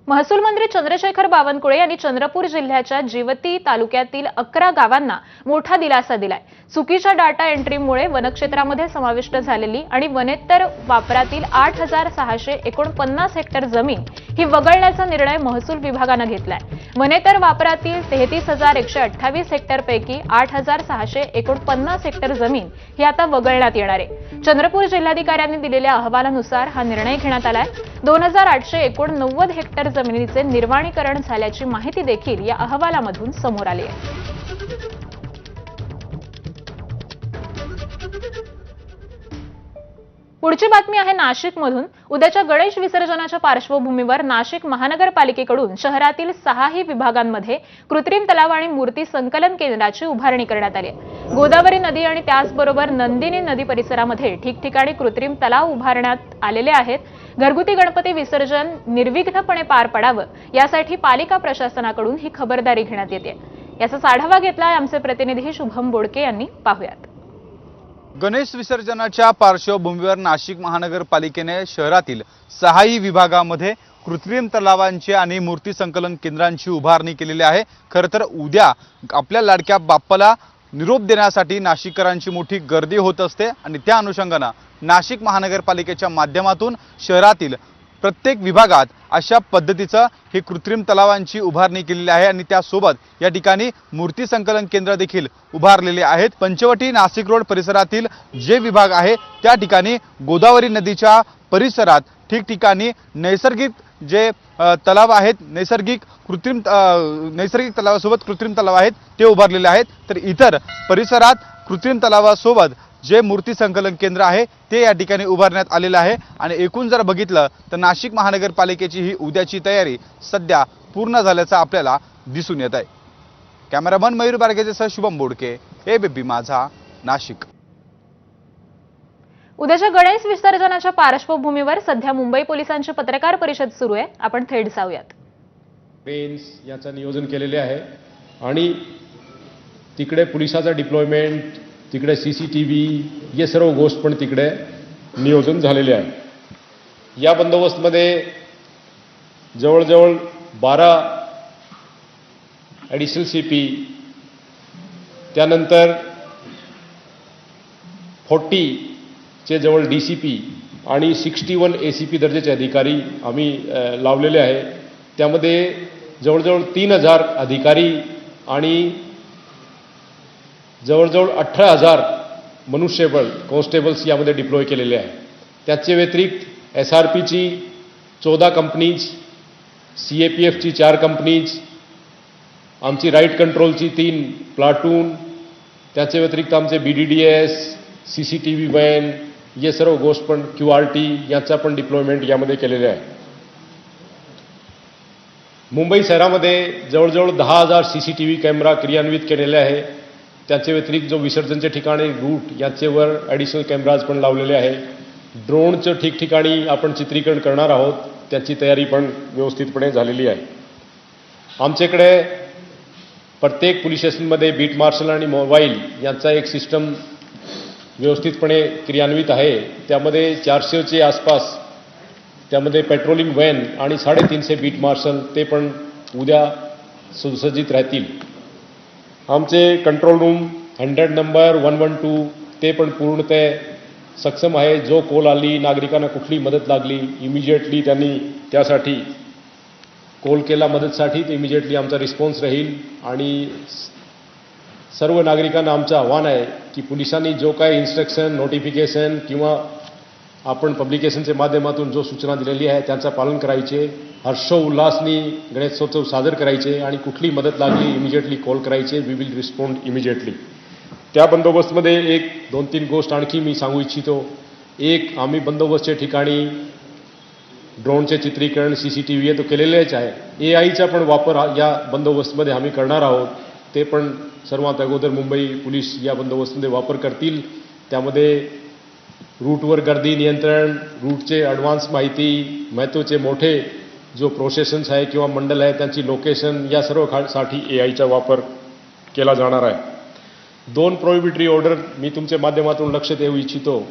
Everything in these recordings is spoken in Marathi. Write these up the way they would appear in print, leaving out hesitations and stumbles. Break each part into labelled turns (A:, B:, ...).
A: महसूल मंत्री चंद्रशेखर बावनकुळे यांनी चंद्रपूर जिल्ह्याच्या जिवती तालुक्यातील 11 गावांना मोठा दिलासा दिलाय। चुकीच्या डाटा एंट्रीमुळे वनक्षेत्रामध्ये समाविष्ट झालेली आणि वनेतर वापरातील 8649 हेक्टर जमीन ही वगळण्याचा निर्णय महसूल विभागाने घेतलाय। वनेतर वापरातील 33128 हेक्टर पैकी 8649 हेक्टर जमीन ही आता वगळण्यात येणार आहे। चंद्रपूर जिल्हाधिकाऱ्यांनी दिलेल्या अहवालानुसार हा निर्णय घेण्यात आलाय। 2889 हेक्टर जमिनीचे निर्वाणीकरण झाल्याची माहिती देखील या अहवालामधून समोर आली आहे। पुढची बातमी आहे नाशिकमधून। उद्याच्या गणेश विसर्जनाच्या पार्श्वभूमीवर नाशिक महानगरपालिकेकडून शहरातील 6ही विभागांमध्ये कृत्रिम तलाव आणि मूर्ती संकलन केंद्राची उभारणी करण्यात आली आहे। गोदावरी नदी आणि त्याचबरोबर नंदिनी नदी परिसरामध्ये ठिकठिकाणी कृत्रिम तलाव उभारण्यात आलेले आहेत। घरगुती गणपती विसर्जन निर्विघ्नपणे पार पडावं यासाठी पालिका प्रशासनाकडून ही खबरदारी घेण्यात येते। याचा आढावा घेतलाय आमचे प्रतिनिधी शुभम बोडके यांनी। पाहूयात।
B: गणेश विसर्जनाच्या पार्श्वभूमीवर नाशिक महानगरपालिकेने शहरातील 6ही विभागामध्ये कृत्रिम तलावांची आणि मूर्ती संकलन केंद्रांची उभारणी केलेली आहे। खरं तर उद्या आपल्या लाडक्या बाप्पाला निरोप देण्यासाठी नाशिककरांची मोठी गर्दी होत असते आणि त्या अनुषंगाने नाशिक महानगरपालिकेच्या माध्यमातून शहरातील प्रत्येक विभागात अशा पद्धतीचं ही कृत्रिम तलावांची उभारणी केलेली आहे आणि त्यासोबत या ठिकाणी मूर्ती संकलन केंद्र देखील उभारलेले आहेत। पंचवटी नाशिक रोड परिसरातील जे विभाग आहे त्या ठिकाणी गोदावरी नदीच्या परिसरात ठिकठिकाणी नैसर्गिक जे तलाव आहेत, नैसर्गिक तलावासोबत कृत्रिम तलाव आहेत ते उभारलेले आहेत। तर इतर परिसरात कृत्रिम तलावासोबत जे मूर्ती संकलन केंद्र आहे ते या ठिकाणी उभारण्यात आलेलं आहे आणि एकूण जर बघितलं तर नाशिक महानगरपालिकेची ही उद्याची तयारी सध्या पूर्ण झाल्याचं आपल्याला दिसून येत आहे। कॅमेरामन मयूर बारगेसह शुभम बोडके, एबीपी माझा, नाशिक।
A: उद्याच्या गणेश विसर्जनाच्या पार्श्वभूमीवर सध्या मुंबई पोलिसांची पत्रकार परिषद सुरू आहे। आपण थेट जाऊयात।
C: ट्रेन्स याचं नियोजन केलेले आहे आणि तिकडे पोलिसाचा डिप्लॉयमेंट, तिकडे सीसीटीव्ही हे सर्व गोष्ट पण तिकडे नियोजन झालेले आहे। या बंदोबस्तमध्ये जवळजवळ 12 ॲडिशनल सीपी, त्यानंतर 40 चे जवळ डीसीपी आणि 61 एसीपी दर्जाचे अधिकारी आम्ही लावलेले आहे। त्यामध्ये जवळजवळ 3000 अधिकारी आणि जवळजवळ 18,000 मनुष्यबळ कॉन्स्टेबल्स यामध्ये डिप्लॉय केलेले आहे। त्याचे व्यतिरिक्त SRPची 14 कंपनीज, CAPFची 4 कंपनीज, आमची राईट कंट्रोलची 3 प्लाटून, त्याचे व्यतिरिक्त आमचे BDDS, CCTV व्हॅन हे सर्व गोष्ट पण QRT याचा पण डिप्लॉयमेंट यामध्ये केलेले आहे। मुंबई शहरामध्ये जवळजवळ 10,000 CCTV कॅमेरा क्रियान्वित केलेले आहे। त्याचे व्यतिरिक्त जो विसर्जनचे ठिकाणी रूट याचेवर ॲडिशनल कॅमेराज पण लावलेले आहे। ड्रोनचं ठिकठिकाणी आपण चित्रीकरण करणार आहोत, त्याची तयारी पण व्यवस्थितपणे झालेली आहे। आमच्याकडे प्रत्येक पोलीस स्टेशनमध्ये बीट मार्शल आणि मोबाईल यांचा एक सिस्टम व्यवस्थितपणे क्रियान्वित आहे। त्यामध्ये 400चे आसपास त्यामध्ये पेट्रोलिंग व्हॅन आणि 350 बीट मार्शल ते पण उद्या सुसज्जित राहतील। आमचे कंट्रोल रूम 100 नंबर 112 ते पण पूर्णतः सक्षम आहे। जो कॉल आली, नागरिकांना कुठली मदत लागली, इमिजिएटली त्यांनी त्यासाठी कॉल केला मदतसाठी, तर इमिजिएटली आमचा रिस्पॉन्स राहील। आणि सर्व नागरिकांना आमचं आव्हान आहे की पोलिसांनी जो काय इन्स्ट्रक्शन, नोटिफिकेशन किंवा आपण पब्लिकेशनच्या माध्यमातून जो सूचना दिलेली आहे त्यांचं पालन करायचे, हर्षोल्लासनी गणेशोत्सव साजर करायचे आणि कुठली मदत लागली इमिजिएटली कॉल करायचे। We will respond immediately. त्या बंदोबस्तमध्ये एक 2-3 गोष्ट आणखी मी सांगू इच्छितो। एक, आम्ही बंदोबस्तच्या ठिकाणी ड्रोनचे चित्रीकरण, CCTV हे तो केलेलेच आहे। AIचा पण वापर या बंदोबस्तमध्ये आम्ही करणार आहोत। ते पण सर्वात अगोदर मुंबई पोलीस या बंदोबस्तमध्ये वापर करतील। त्यामध्ये रूटवर गर्दी नियंत्रण, रूटचे ॲडव्हान्स माहिती, महत्त्वाचे मोठे जो प्रोसेशन्स आहे किंवा मंडल आहे त्यांची लोकेशन या सर्व साठी AIचा वापर केला जाणार आहे। 2 प्रोहिबिटरी ऑर्डर मी तुमच्या माध्यमातून लक्ष देऊ इच्छितो।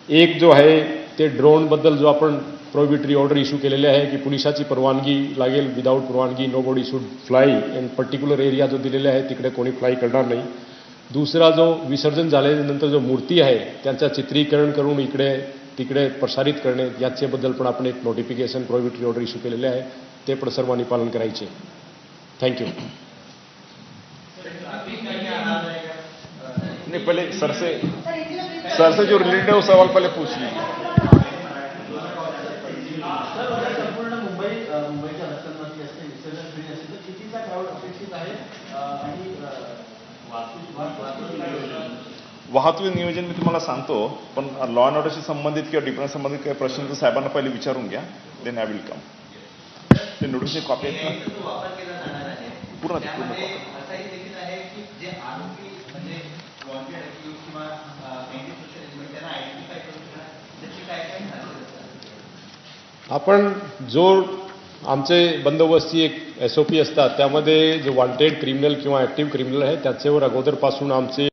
C: एक जो आहे ते ड्रोनबद्दल जो आपण प्रोहिबिटरी ऑर्डर इश्यू केलेले आहे की पोलिसाची परवानगी लागेल. विदाऊट परवानगी nobody should fly in particular area जो दिलेला आहे तिकडे कोणी फ्लाय करणार नाही. दुसरा जो विसर्जन झाल्यानंतर जो मूर्ती आहे त्यांचं चित्रीकरण करून इकडे तिकडे प्रसारित करणे याच्याबद्दल पण आपण एक नोटिफिकेशन प्रोहिबिटरी ऑर्डर इश्यू केलेले आहे. ते पण सर्वांनी पालन करायचे. थँक्यू.
D: नहीं, पहले सर से जो रिलेटेड है वो सवाल पहले पूछ लीजिए.
E: संपूर्ण मुंबईच्या रस्त्यांवरती असते विसर्जन फ्री असते तर कितीचा क्राऊड अपेक्षित आहे आणि
D: वाहतूक नियोजन मी तुम्हाला सांगतो, पण लॉ अँड ऑर्डरशी संबंधित किंवा डिफरन्स संबंधित काही प्रश्न तर साहेबांना पहिले विचारून घ्या. Then I will come. ते नोटीसची कॉपी आहेत ना पूर्ण
C: आपण जो आमचे बंदोबस्ती एक SOP असतात त्यामध्ये जो वॉन्टेड क्रिमिनल किंवा ऍक्टिव्ह क्रिमिनल आहे त्याच्यावर अगोदरपासून आमचे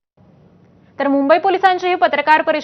A: तर मुंबई पोलिसांची ही पत्रकार परिषद